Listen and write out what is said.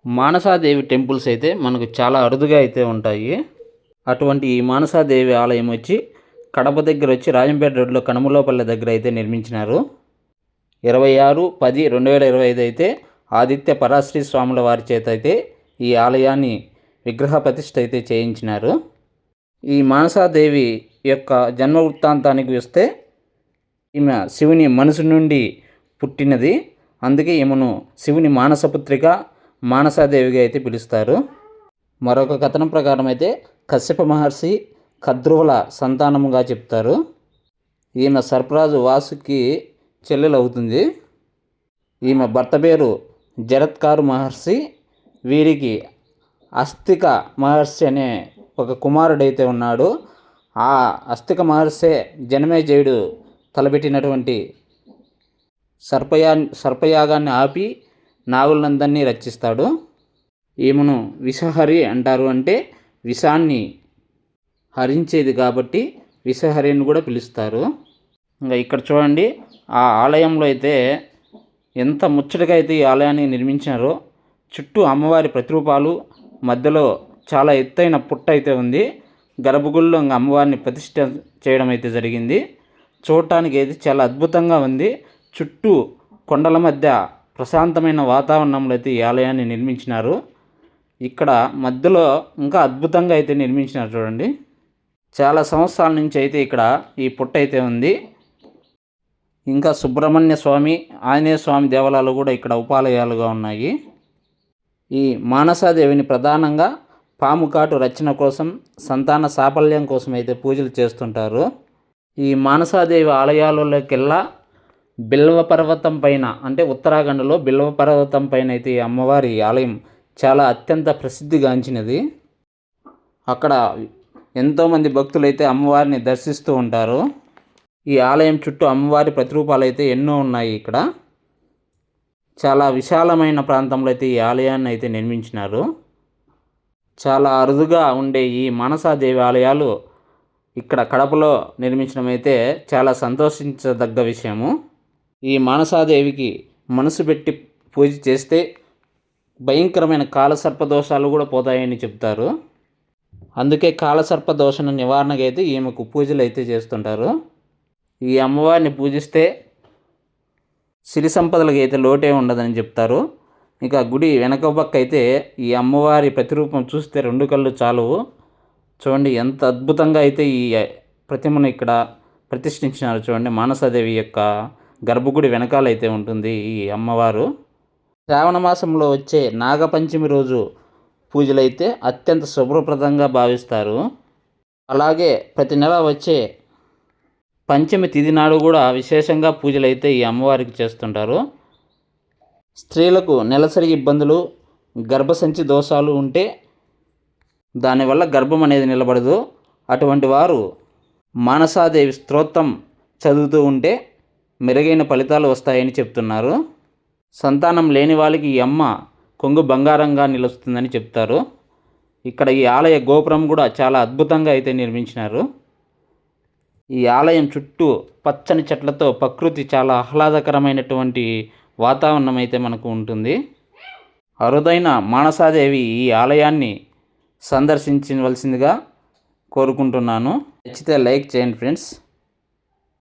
Manasa Devi temples అయితే మనకు చాలా అరుదుగా అయితే ఉంటాయి. అటువంటి ఈ మానసాదేవి ఆలయం వచ్చి కడప దగ్గర వచ్చి రాజంపేట రోడ్లో కనుమలోపల్లె దగ్గర అయితే నిర్మించినారు. 26/10/2025 అయితే ఆదిత్య పరాశ్రీ స్వాముల వారి చేత అయితే ఈ ఆలయాన్ని విగ్రహ ప్రతిష్ఠ అయితే చేయించినారు. ఈ మానసాదేవి యొక్క జన్మ వృత్తాంతానికి వస్తే ఈమె శివుని మనసు నుండి పుట్టినది. అందుకే ఈమెను శివుని మానసపుత్రిక మానసాదేవిగా అయితే పిలుస్తారు. మరొక కథనం ప్రకారం అయితే కశ్యప మహర్షి కద్రువుల సంతానముగా చెప్తారు. ఈమె సర్పరాజు వాసుకి చెల్లెలు అవుతుంది. ఈమె భర్త పేరు జరత్కారు మహర్షి. వీరికి అస్తిక మహర్షి అనే ఒక కుమారుడైతే ఉన్నాడు. ఆ అస్తిక మహర్షే జనమేజయుడు తలపెట్టినటువంటి సర్పయాగాన్ని ఆపి నాగులందరినీ రక్షిస్తాడు. ఈమెను విషహరి అంటారు. అంటే విషాన్ని హరించేది కాబట్టి విషహరి అని కూడా పిలుస్తారు. ఇంకా ఇక్కడ చూడండి, ఆ ఆలయంలో అయితే ఎంత ముచ్చటగా అయితే ఈ ఆలయాన్ని నిర్మించారో. చుట్టూ అమ్మవారి ప్రతిరూపాలు, మధ్యలో చాలా ఎత్తైన పుట్ట అయితే ఉంది. గర్భగుడిలో ఇంకా అమ్మవారిని ప్రతిష్ఠ చేయడం అయితే జరిగింది. చూడటానికి అయితే చాలా అద్భుతంగా ఉంది. చుట్టూ కొండల మధ్య ప్రశాంతమైన వాతావరణంలో అయితే ఈ ఆలయాన్ని నిర్మించినారు. ఇక్కడ మధ్యలో ఇంకా అద్భుతంగా అయితే నిర్మించినారు చూడండి. చాలా సంవత్సరాల నుంచి అయితే ఇక్కడ ఈ పుట్ట అయితే ఉంది. ఇంకా సుబ్రహ్మణ్య స్వామి, ఆంజనేయ స్వామి దేవాలయాలు కూడా ఇక్కడ ఉపాలయాలుగా ఉన్నాయి. ఈ మానసాదేవిని ప్రధానంగా పాము కాటు రచన కోసం, సంతాన సాఫల్యం కోసం అయితే పూజలు చేస్తుంటారు. ఈ మానసాదేవి ఆలయాలలోకెల్లా బిల్వ పర్వతం పైన, అంటే ఉత్తరాఖండ్లో బిల్వ పర్వతం పైన అయితే ఈ అమ్మవారి ఆలయం చాలా అత్యంత ప్రసిద్ధిగాంచినది. అక్కడ ఎంతోమంది భక్తులు అయితే అమ్మవారిని దర్శిస్తూ ఉంటారు. ఈ ఆలయం చుట్టూ అమ్మవారి ప్రతిరూపాలు అయితే ఎన్నో ఉన్నాయి. ఇక్కడ చాలా విశాలమైన ప్రాంతంలో అయితే ఈ ఆలయాన్ని అయితే నిర్మించినారు. చాలా అరుదుగా ఉండే ఈ మానసాదేవి ఆలయాలు ఇక్కడ కడపలో నిర్మించడం అయితే చాలా సంతోషించదగ్గ విషయము. ఈ మానసాదేవికి మనసు పెట్టి పూజ చేస్తే భయంకరమైన కాలసర్పదోషాలు కూడా పోతాయని చెప్తారు. అందుకే కాలసర్పదోషణ నివారణకు అయితే ఈమెకు పూజలు అయితే చేస్తుంటారు. ఈ అమ్మవారిని పూజిస్తే సిరి సంపదలకు అయితే లోటే ఉండదని చెప్తారు. ఇక గుడి వెనక పక్క అయితే ఈ అమ్మవారి ప్రతిరూపం చూస్తే 2 కళ్ళు చాలువు. చూడండి ఎంత అద్భుతంగా అయితే ఈ ప్రతిమను ఇక్కడ ప్రతిష్ఠించినారు. చూడండి, మానసాదేవి యొక్క గర్భగుడి వెనకాలైతే ఉంటుంది ఈ అమ్మవారు. శ్రావణ మాసంలో వచ్చే నాగపంచమి రోజు పూజలైతే అత్యంత శుభ్రప్రదంగా భావిస్తారు. అలాగే ప్రతి నెల వచ్చే పంచమి తిథి నాడు కూడా విశేషంగా పూజలైతే ఈ అమ్మవారికి చేస్తుంటారు. స్త్రీలకు నెలసరి ఇబ్బందులు, గర్భసంచి దోషాలు ఉంటే దానివల్ల గర్భం అనేది నిలబడదు. అటువంటి వారు మానసాదేవి స్తోత్రం చదువుతూ ఉంటే మెరుగైన ఫలితాలు వస్తాయని చెప్తున్నారు. సంతానం లేని వాళ్ళకి ఈ అమ్మ కొంగు బంగారంగా నిలుస్తుందని చెప్తారు. ఇక్కడ ఈ ఆలయ గోపురం కూడా చాలా అద్భుతంగా అయితే నిర్మించినారు. ఈ ఆలయం చుట్టూ పచ్చని చెట్లతో ప్రకృతి చాలా ఆహ్లాదకరమైనటువంటి వాతావరణం అయితే మనకు ఉంటుంది. అరుదైన మానసాదేవి ఈ ఆలయాన్ని సందర్శించవలసిందిగా కోరుకుంటున్నాను. నచ్చితే లైక్ చేయండి ఫ్రెండ్స్.